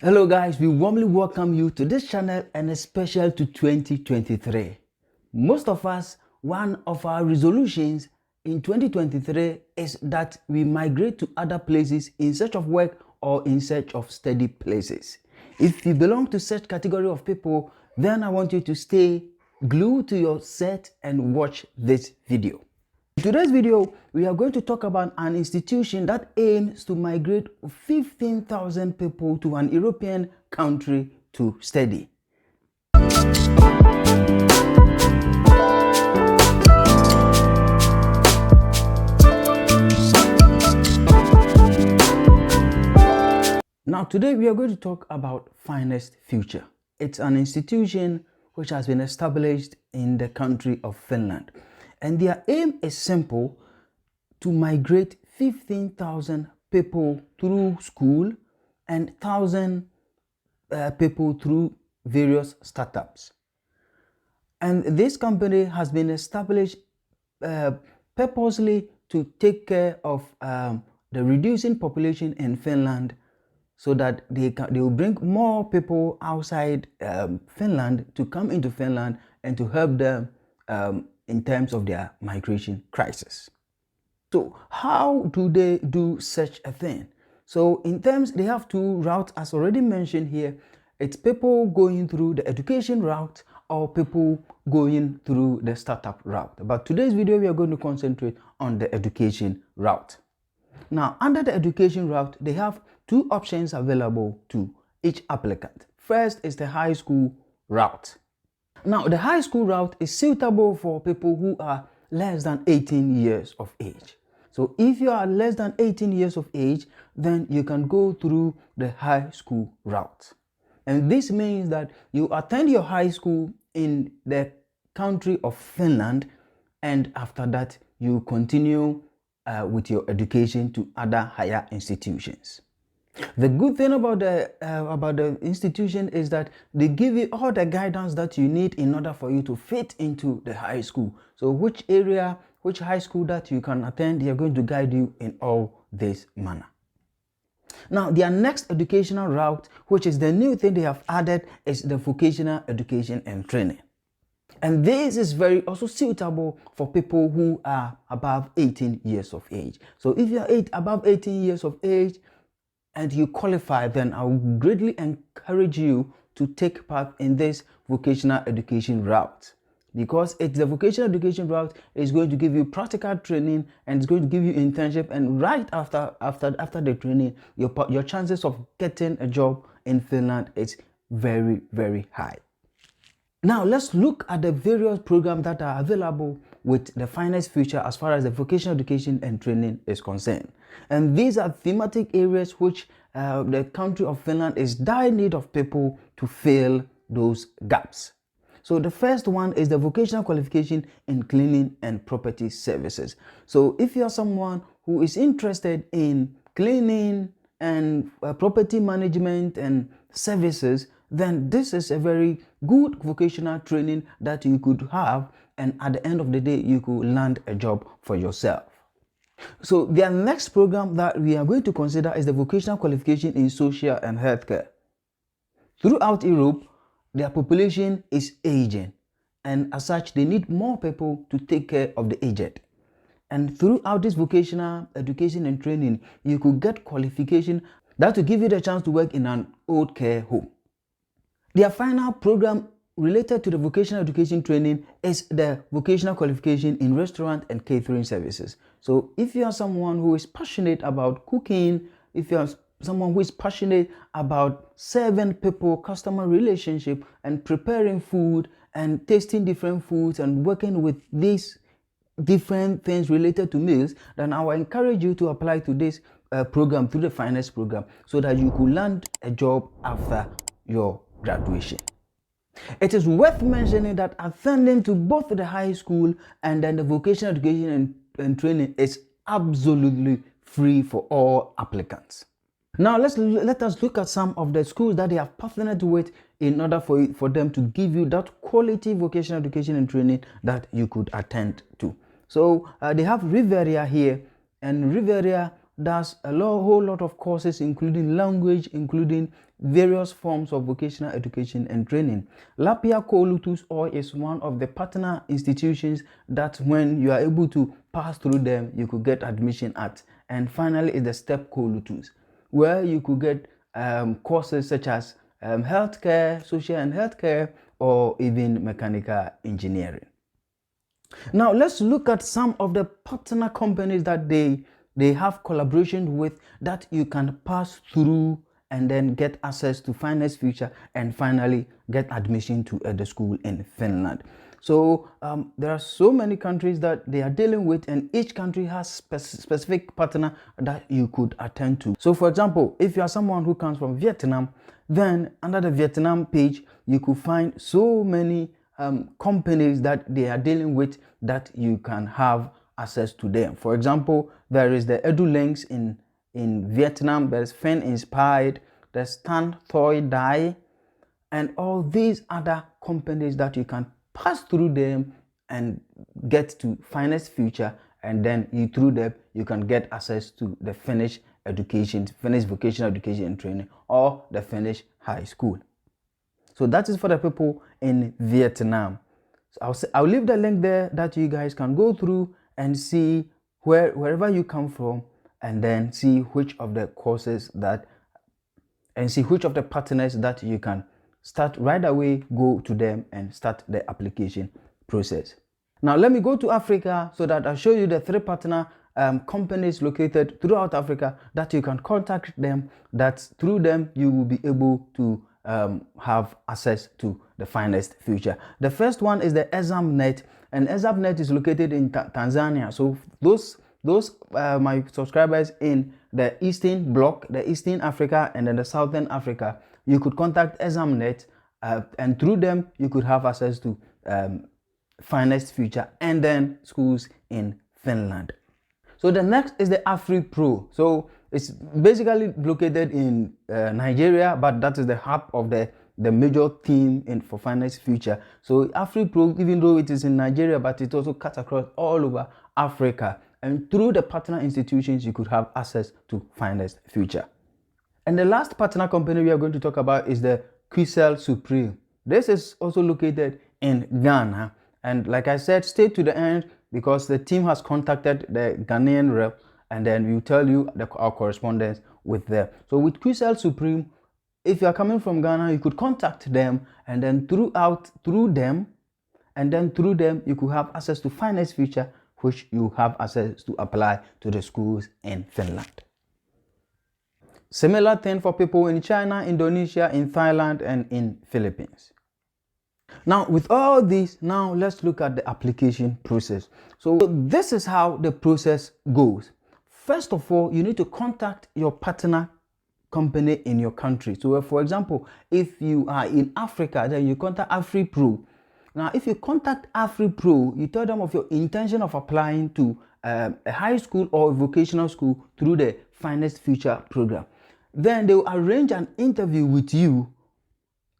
Hello guys, we warmly welcome you to this channel and special to 2023. Most of us, one of our resolutions in 2023 is that we migrate to other places in search of work or in search of steady places. If you belong to such category of people, then I want you to stay glued to your set and watch this video. In today's video, we are going to talk about an institution that aims to migrate 15,000 people to an European country to study. Now, today we are going to talk about Finest Future. It's an institution which has been established in the country of Finland. And their aim is simple: to migrate 15,000 people through school and 1,000 people through various startups. And this company has been established purposely to take care of the reducing population in Finland, so that they will bring more people outside Finland to come into Finland and to help them in terms of their migration crisis. So how do they do such a thing? So in terms, they have two routes as already mentioned here. It's people going through the education route or people going through the startup route. But today's video, we are going to concentrate on the education route. Now, under the education route, they have two options available to each applicant. First is the high school route. Now, the high school route is suitable for people who are less than 18 years of age. So if you are less than 18 years of age, then you can go through the high school route. And this means that you attend your high school in the country of Finland, and after that, you continue with your education to other higher institutions. The good thing about the institution is that they give you all the guidance that you need in order for you to fit into the high school. So which area, which high school that you can attend, they are going to guide you in all this manner. Now, their next educational route, which is the new thing they have added, is the vocational education and training. And this is very also suitable for people who are above 18 years of age. So if you are above 18 years of age and you qualify, then I will greatly encourage you to take part in this vocational education route, because it's the vocational education route is going to give you practical training and it's going to give you internship, and right after the training, your chances of getting a job in Finland is very, very high. Now, let's look at the various programs that are available with the Finest Future as far as the vocational education and training is concerned. And these are thematic areas which the country of Finland is dire need of people to fill those gaps. So the first one is the vocational qualification in cleaning and property services. So if you are someone who is interested in cleaning and property management and services, then this is a very good vocational training that you could have, and at the end of the day, you could land a job for yourself. So the next program that we are going to consider is the vocational qualification in social and healthcare. Throughout Europe, their population is aging, and as such, they need more people to take care of the aged. And throughout this vocational education and training, you could get qualification that will give you the chance to work in an old care home. Their final program related to the vocational education training is the vocational qualification in restaurant and catering services. So if you are someone who is passionate about cooking, if you are someone who is passionate about serving people, customer relationship, and preparing food and tasting different foods and working with these different things related to meals, then I will encourage you to apply to this program, through the Finest program, so that you could land a job after your graduation. It is worth mentioning that attending to both the high school and then the vocational education and training is absolutely free for all applicants. Now let us look at some of the schools that they have partnered with in order for them to give you that quality vocational education and training that you could attend to. So they have Riveria here, and Riveria does whole lot of courses, including language, including various forms of vocational education and training. Lapia Co-Lotus Oil is one of the partner institutions that when you are able to pass through them, you could get admission at. And finally is the Step Co-Lotus, where you could get courses such as healthcare, social and healthcare, or even mechanical engineering. Now let's look at some of the partner companies that they have collaboration with that you can pass through and then get access to Finance Future and finally get admission to the school in Finland. So there are so many countries that they are dealing with, and each country has specific partner that you could attend to. So for example, if you are someone who comes from Vietnam, then under the Vietnam page, you could find so many companies that they are dealing with that you can have access to them. For example, there is the EduLinks in Vietnam, there's Fin Inspired, there's Tan Thoi Dai, and all these other companies that you can pass through them and get to Finance Future, and then through them you can get access to the Finnish education, Finnish vocational education and training, or the Finnish high school. So that is for the people in Vietnam. So I'll leave the link there that you guys can go through and see wherever you come from, and then see which of the courses and see which of the partners that you can start right away, go to them and start the application process. Now let me go to Africa so that I'll show you the 3 partner companies located throughout Africa that you can contact them, that through them you will be able to have access to the Finest Future. The first one is the ExamNet, and ExamNet is located in Tanzania. So those my subscribers in the Eastern Bloc, the Eastern Africa, and then the Southern Africa, you could contact ExamNet, and through them you could have access to Finest Future and then schools in Finland. So the next is the AfriPro. So it's basically located in Nigeria, but that is the hub of the major theme for Finance Future. So AfriPro, even though it is in Nigeria, but it also cuts across all over Africa. And through the partner institutions, you could have access to Finance Future. And the last partner company we are going to talk about is the QCell Supreme. This is also located in Ghana. And like I said, stay to the end because the team has contacted the Ghanaian rep, and then we'll tell you our correspondence with them. So with QCell Supreme, if you are coming from Ghana, you could contact them, and then through them you could have access to Finance Future, which you have access to apply to the schools in Finland. Similar thing for people in China, Indonesia, in Thailand, and in Philippines. Now with all this, now let's look at the application process. So this is how the process goes. First of all, you need to contact your partner company in your country. So for example, if you are in Africa, then you contact AfriPro. Now if you contact AfriPro, you tell them of your intention of applying to a high school or a vocational school through the Finest Future program. Then they will arrange an interview with you.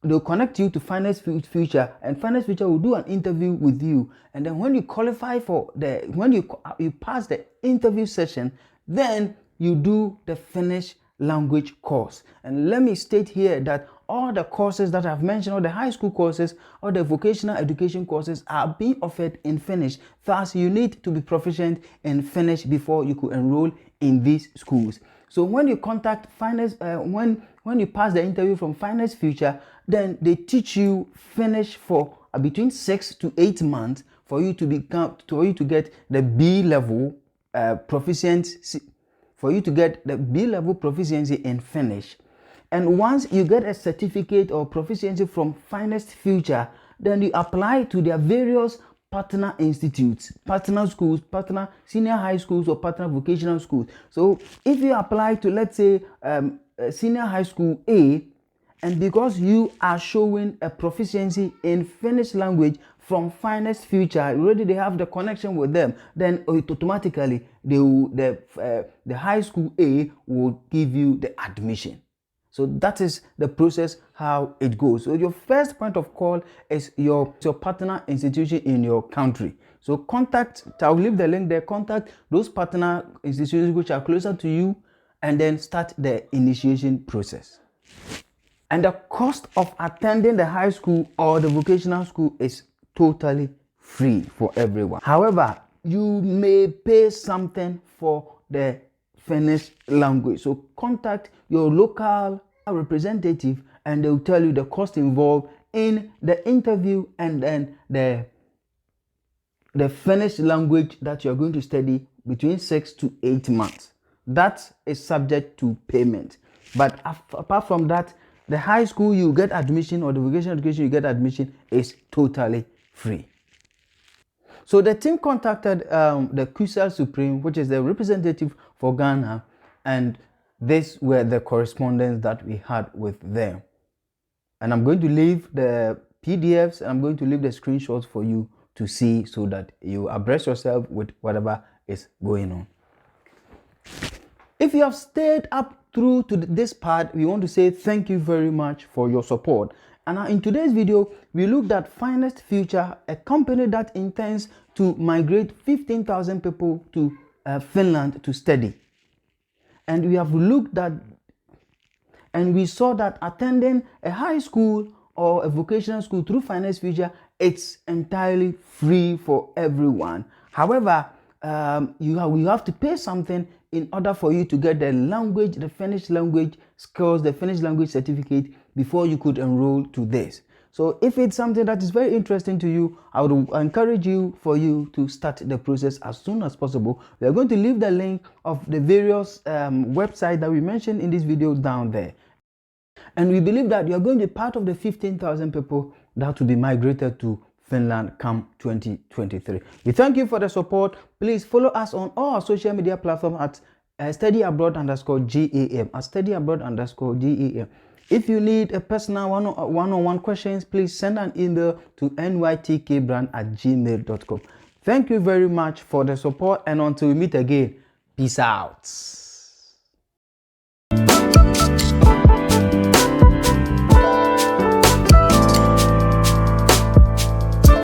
They'll connect you to Finance Future, and Finance Future will do an interview with you. And then when you qualify when you pass the interview session, then you do the Finnish language course. And let me state here that all the courses that I've mentioned, all the high school courses, all the vocational education courses are being offered in Finnish. Thus, you need to be proficient in Finnish before you could enroll in these schools. So when you contact Finance, when you pass the interview from Finance Future, then they teach you Finnish for between 6 to 8 months for you to get the B level proficiency. For you to get the B level proficiency in Finnish. And once you get a certificate or proficiency from Finest Future, then you apply to their various partner institutes, partner schools, partner senior high schools, or partner vocational schools. So if you apply to, let's say, senior high school A, and because you are showing a proficiency in Finnish language from Finest Future, already they have the connection with them, then automatically the high school A will give you the admission. So that is the process, how it goes. So your first point of call is your partner institution in your country. So contact, I'll leave the link there, contact those partner institutions which are closer to you, and then start the initiation process. And the cost of attending the high school or the vocational school is totally free for everyone. However, you may pay something for the Finnish language. So contact your local representative and they'll tell you the cost involved in the interview and then the Finnish language that you're going to study between 6 to 8 months. That is subject to payment. But apart from that, the high school you get admission or the vocational education you get admission is totally free. So the team contacted the QCell Supreme, which is the representative for Ghana, and these were the correspondence that we had with them. And I'm going to leave the PDFs and I'm going to leave the screenshots for you to see so that you abreast yourself with whatever is going on. If you have stayed up through to this part, we want to say thank you very much for your support. And in today's video, we looked at Finest Future, a company that intends to migrate 15,000 people to Finland to study. And we have looked at, and we saw that attending a high school or a vocational school through Finest Future, it's entirely free for everyone. However, you have to pay something in order for you to get the language, the Finnish language skills, the Finnish language certificate before you could enroll to this. So if it's something that is very interesting to you, I would encourage you to start the process as soon as possible. We are going to leave the link of the various websites that we mentioned in this video down there. And we believe that you are going to be part of the 15,000 people that will be migrated to Finland come 2023. We thank you for the support. Please follow us on all our social media platforms at studyabroad_GAM, at studyabroad_GAM. If you need a personal one-on-one questions, please send an email to nytkbrand@gmail.com. Thank you very much for the support, and until we meet again, peace out.